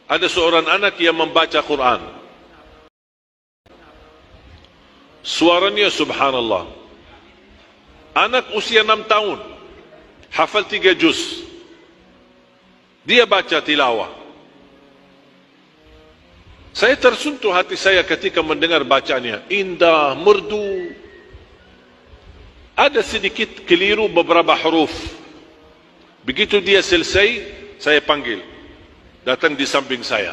Ada seorang anak yang membaca Quran. Suaranya subhanallah. Anak usia 6 tahun, hafal 3 juz. Dia baca tilawah. Saya tersentuh hati saya ketika mendengar bacanya. Indah, merdu. Ada sedikit keliru beberapa huruf. Begitu dia selesai, saya panggil. Datang di samping saya.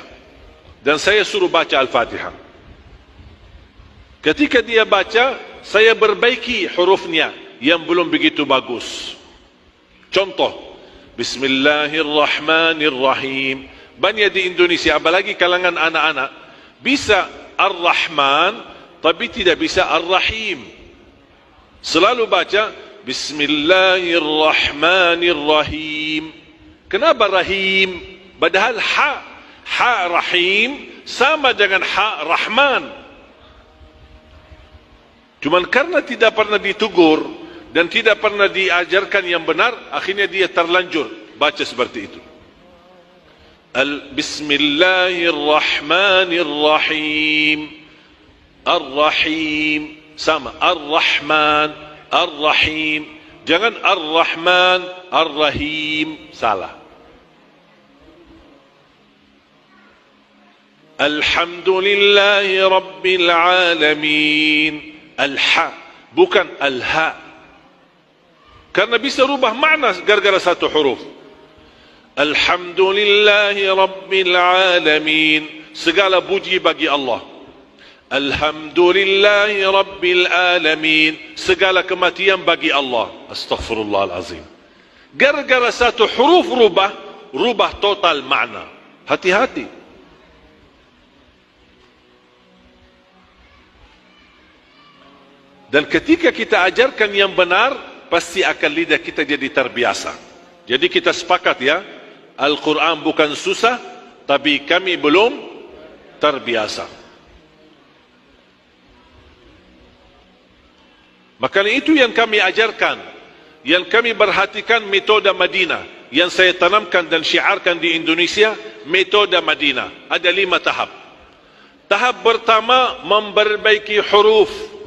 Dan saya suruh baca Al-Fatihah. Ketika dia baca, saya perbaiki hurufnya yang belum begitu bagus. Contoh, Bismillahirrahmanirrahim. Banyak di Indonesia, apalagi kalangan anak-anak, bisa Ar-Rahman, tapi tidak bisa Ar-Rahim. Selalu baca Bismillahirrahmanirrahim. Kenapa Rahim? Padahal ha Rahim sama dengan ha Rahman. Cuman karena tidak pernah ditegur dan tidak pernah diajarkan yang benar, akhirnya dia terlanjur baca seperti itu. Bismillahirrahmanirrahim. Ar-Rahim sama Ar-Rahman, Ar-Rahim. Jangan Ar-Rahman, Ar-Rahim, salah. Alhamdulillahi Rabbil Alamin. Al-Ha, bukan Al-Ha. Karena bisa rubah makna gara-gara satu huruf. Alhamdulillahi Rabbil Alamin. Segala puji bagi Allah. Alhamdulillahi Rabbil Alamin. Segala kematian bagi Allah. Astaghfirullahalazim. Gara-gara satu huruf rubah total makna. Hati-hati. Dan ketika kita ajarkan yang benar, pasti akan lidah kita jadi terbiasa. Jadi kita sepakat ya, Al-Quran bukan susah, tapi kami belum terbiasa. Maka itu yang kami ajarkan, yang kami perhatikan metode Madinah, yang saya tanamkan dan syiarkan di Indonesia, metode Madinah. Ada 5 tahap. Tahap pertama, memperbaiki huruf.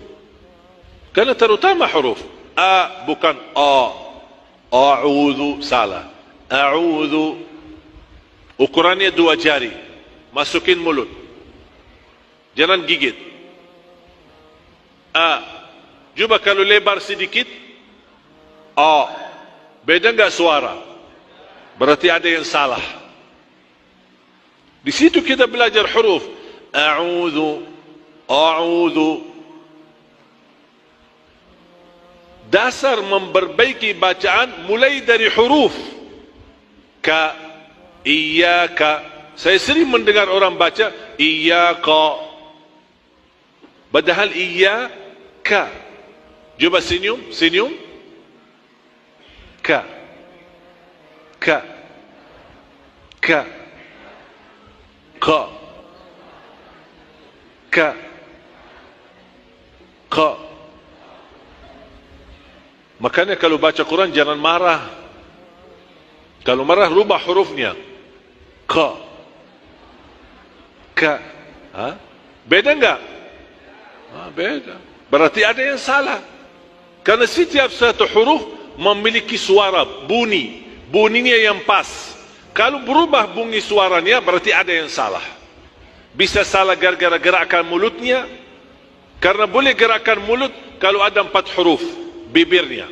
Karena terutama huruf A bukan A. A'udhu, salah. A'udhu, ukurannya 2 jari, masukin mulut, jangan gigit. A, coba kalau lebar sedikit. A, beda enggak suara? Berarti ada yang salah. Di situ kita belajar huruf. A'udhu, A'udhu. Dasar memperbaiki bacaan mulai dari huruf. Ka, Iyaka. Saya sering mendengar orang baca Iyaka, padahal Iyaka. Coba senyum, senyum. Ka, Ka, Ka, Ka, Ka, Ka. Makanya kalau baca Quran jangan marah. Kalau marah rubah hurufnya. Ka, Ka. Ha? Beda enggak? Beda. Berarti ada yang salah. Karena setiap satu huruf memiliki suara, bunyi. Bunyinya yang pas. Kalau berubah bunyi suaranya, berarti ada yang salah. Bisa salah gara-gara gerakan mulutnya. Karena boleh gerakan mulut kalau ada 4 huruf. Bibirnya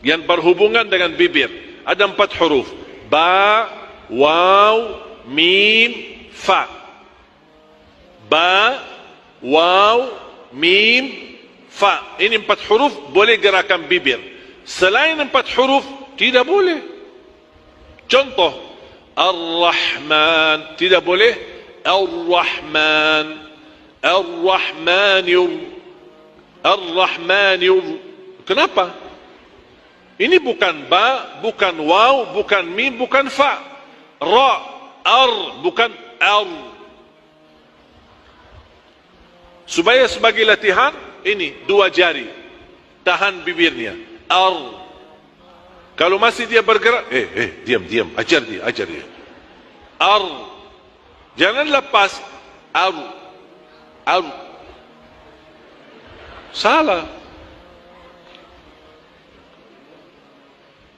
yang berhubungan dengan bibir ada 4 huruf. Ba, waw, mim, fa. Ba, waw, mim, fa. Ini 4 huruf boleh gerakan bibir. Selain 4 huruf tidak boleh. Contoh, Ar-Rahman tidak boleh. Ar-Rahman, Ar-Rahmanir, Ar-Rahmanir. Kenapa? Ini bukan ba, bukan waw, bukan mim, bukan fa. Ra, ar, bukan ar. Supaya sebagai latihan, ini 2 jari. Tahan bibirnya. Ar. Kalau masih dia bergerak, diam, ajar dia. Ar. Jangan lepas aru. Aru. Salah.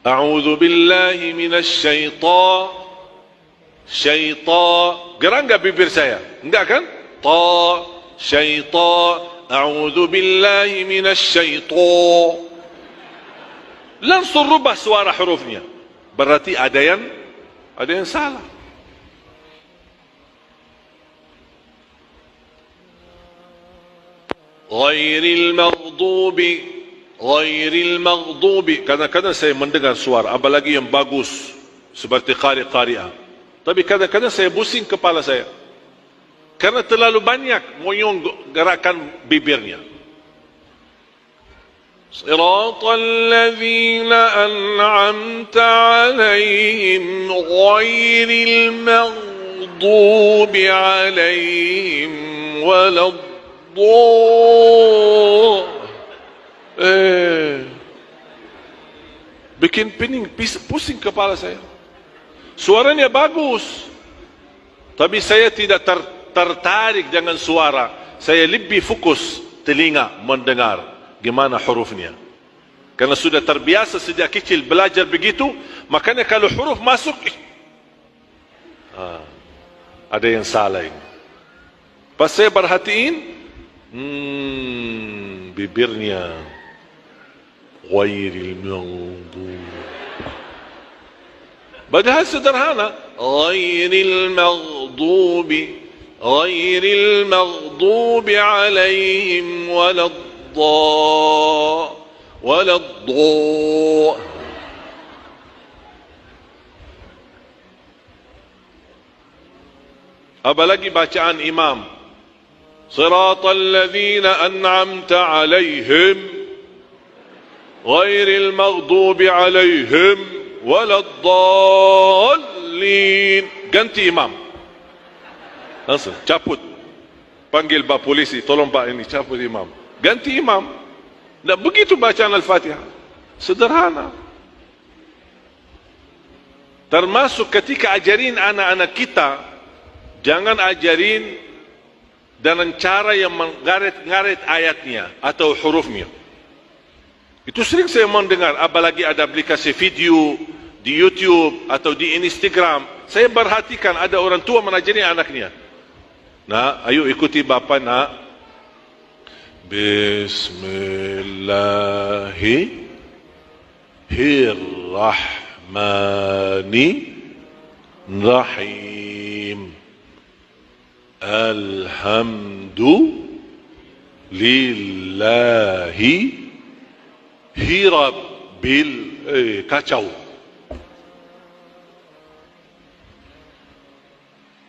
A'udzu billahi minasy syaitan. Syaitan. Gerak enggak bibir saya? Enggak kan? Ta, syaitan. A'udzu billahi minasy syaitan. Langsung rubah suara hurufnya. Berarti ada yang salah. Ghairil maghdubi. Kadang-kadang saya mendengar suara, apalagi yang bagus seperti qari'ah. Tapi kadang-kadang saya pusing kepala saya karena terlalu banyak moyong gerakan bibirnya. Siratal ladzina an'amta 'alaihim ghairil maghdubi 'alaihim waladdallin. Bikin pening, pusing kepala saya. Suaranya bagus, tapi saya tidak tertarik dengan suara. Saya lebih fokus telinga mendengar gimana hurufnya. Karena sudah terbiasa sejak kecil belajar begitu, makanya kalau huruf masuk, ada yang salah ini. Pas saya perhatiin, bibirnya ghairil maghdubi. Padahal sederhana, ghairil maghdubi alaihim waladdallin. Apalagi bacaan imam, Siratal ladzina an'amta 'alaihim ghairil maghdubi 'alaihim waladdallin. Ganti imam. Langsung cabut. Panggil pak polisi, tolong pak ini cabut imam. Ganti imam. Dan begitu bacaan Al-Fatihah. Sederhana. Termasuk ketika ajarin anak-anak kita, jangan ajarin dengan cara yang mengarit-ngarit ayatnya atau hurufnya. Itu sering saya mendengar, apalagi ada aplikasi video di YouTube atau di Instagram. Saya perhatikan ada orang tua menajari anaknya. Nah, ayo ikuti bapa nak. Bismillahirrahmanirrahim. Alhamdulillahi hirabbil kacau.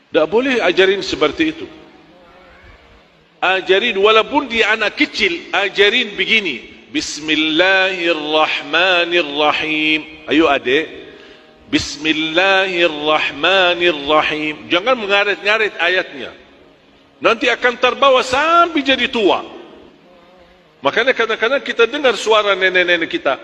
Tak boleh ajarin seperti itu. Ajarin walaupun dia anak kecil, ajarin begini. Bismillahirrahmanirrahim. Ayo adik, Bismillahirrahmanirrahim. Jangan mengarit-ngarit ayatnya. Nanti akan terbawa sampai jadi tua. Makanya kadang-kadang kita dengar suara nenek-nenek kita.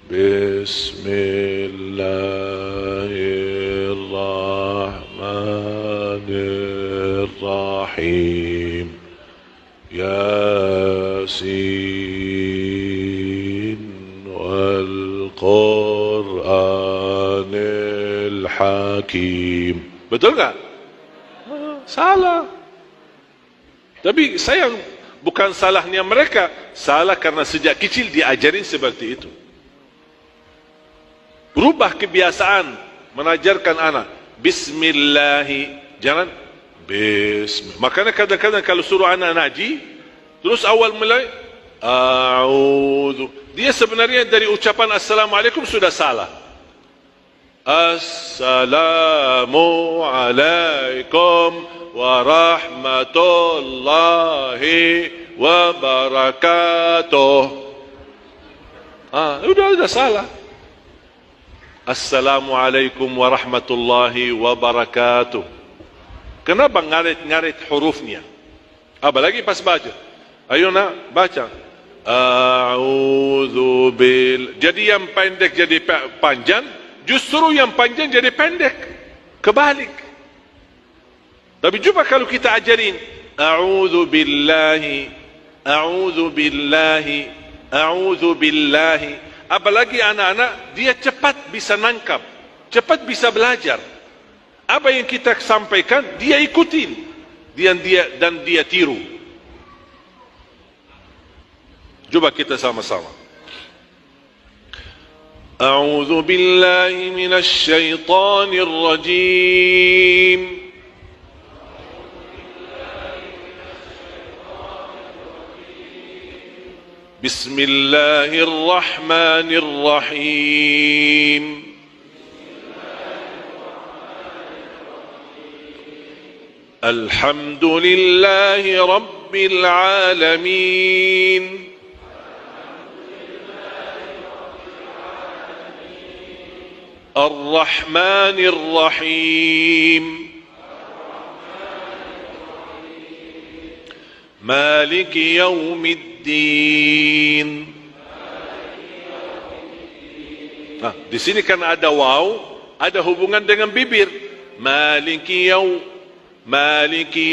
Bismillahirrahmanirrahim. Yasin wal Qur'anil Hakim. Betul tak? Salah. Tapi sayang, bukan salahnya mereka, salah karena sejak kecil diajarin seperti itu. Berubah kebiasaan mengajarkan anak Bismillahi, jangan Bismillah. Makanya kadang-kadang kalau suruh anak ngaji, terus awal mulai A'udhu, dia sebenarnya dari ucapan Assalamualaikum sudah salah. Assalamualaikum warahmatullahi wabarakatuh. Udah salah. Assalamualaikum warahmatullahi wabarakatuh. Kenapa ngarit-ngarit hurufnya? Apalagi pas baca. Ayo nak baca. A'udzu bil. Jadi yang pendek jadi panjang, justru yang panjang jadi pendek. Kebalik. Tapi cuba kalau kita ajarin a'udzu billahi, a'udzu billahi, a'udzu billahi. Apalagi anak-anak, dia cepat bisa nangkap, cepat bisa belajar. Apa yang kita sampaikan, dia ikutin, dan dia tiru. Coba kita sama-sama. A'udzu billahi minasy syaithanir rajim. Bismillahirrahmanirrahim. Alhamdulillahi rabbil alamin. Ar-Rahmanir Rahim. Maliki yaumiddin. Nah, di sini kan ada waw, ada hubungan dengan bibir. Maliki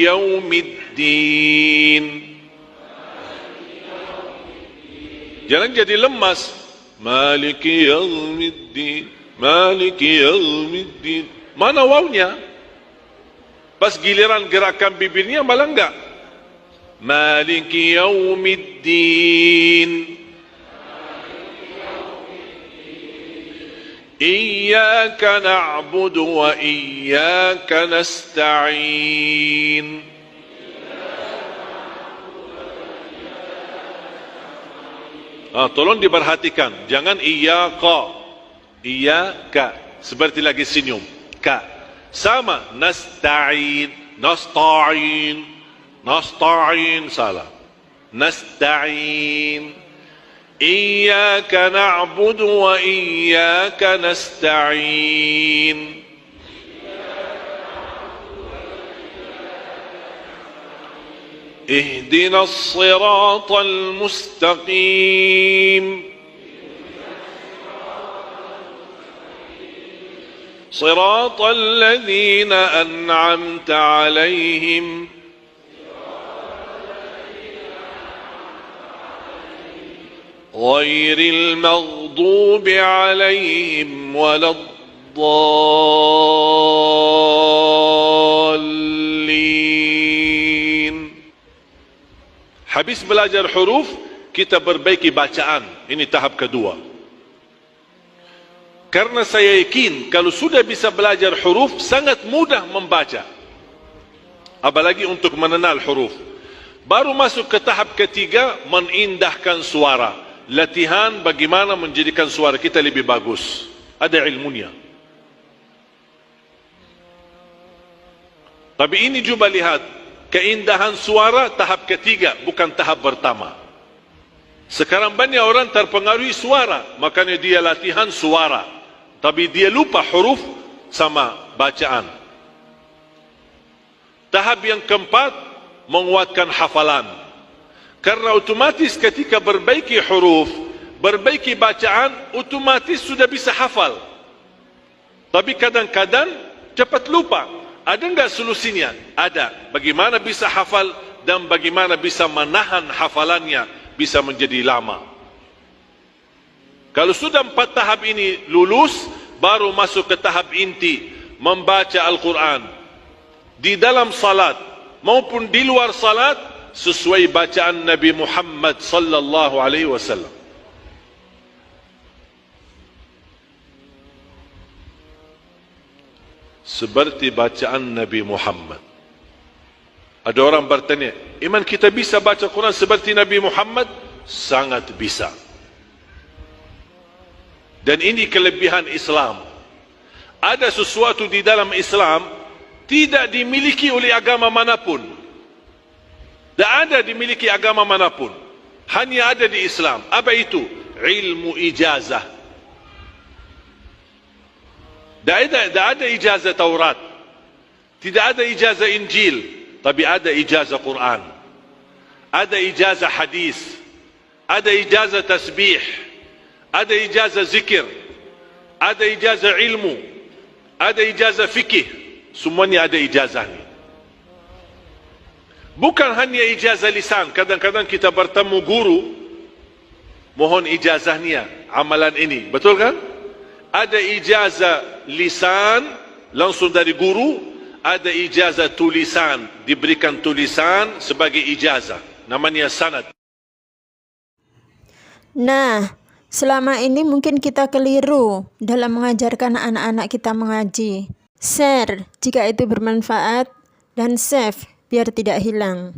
yaumiddin. Jangan jadi lemas. Maliki yaumiddin. Maliki yaumiddin. Mana wawnya? Pas giliran gerakan bibirnya malah enggak. Maliki yaumiddin. Iyyaka na'budu wa iyyaka nasta'in. Tolong diperhatikan, jangan iyyaka. Iyyaka seperti lagi senyum. Ka sama nasta'in, nasta'in salah. Nasta'in. Iyyaka na'budu wa iyyaka nasta'in. Ihdinas siratal mustaqim. صراط الذين أنعمت عليهم غير المغضوب عليهم ولا الضالين. Habis belajar huruf, kita perbaiki bacaan. Ini tahap kedua. Karena saya yakin kalau sudah bisa belajar huruf, sangat mudah membaca. Apalagi untuk mengenal huruf. Baru masuk ke tahap ketiga, menindahkan suara. Latihan bagaimana menjadikan suara kita lebih bagus. Ada ilmunya. Tapi ini coba lihat, keindahan suara tahap ketiga, bukan tahap pertama. Sekarang banyak orang terpengaruhi suara, makanya dia latihan suara. Tapi dia lupa huruf sama bacaan. Tahap yang keempat, menguatkan hafalan. Karena otomatis ketika perbaiki huruf, perbaiki bacaan, otomatis sudah bisa hafal. Tapi kadang-kadang cepat lupa. Ada enggak solusinya? Ada. Bagaimana bisa hafal dan bagaimana bisa menahan hafalannya bisa menjadi lama. Kalau sudah 4 tahap ini lulus, baru masuk ke tahap inti, membaca Al-Quran. Di dalam salat maupun di luar salat, sesuai bacaan Nabi Muhammad sallallahu alaihi wasallam. Seperti bacaan Nabi Muhammad. Ada orang bertanya, iman kita bisa baca Quran seperti Nabi Muhammad? Sangat bisa. Dan ini kelebihan Islam. Ada sesuatu di dalam Islam tidak dimiliki oleh agama manapun. Tidak ada dimiliki agama manapun. Hanya ada di Islam. Apa itu? Ilmu ijazah. Tidak ada ijazah Taurat. Tidak ada ijazah Injil. Tapi ada ijazah Quran. Ada ijazah hadis. Ada ijazah tasbih. Ada ijazah zikir, ada ijazah ilmu, ada ijazah fikih, semuanya ada ijazah ni. Bukan hanya ijazah lisan. Kadang-kadang kita bertemu guru, mohon ijazahnya amalan ini. Betul kan? Ada ijazah lisan langsung dari guru, ada ijazah tulisan, diberikan tulisan sebagai ijazah. Namanya sanad. Nah, selama ini mungkin kita keliru dalam mengajarkan anak-anak kita mengaji. Share jika itu bermanfaat dan save biar tidak hilang.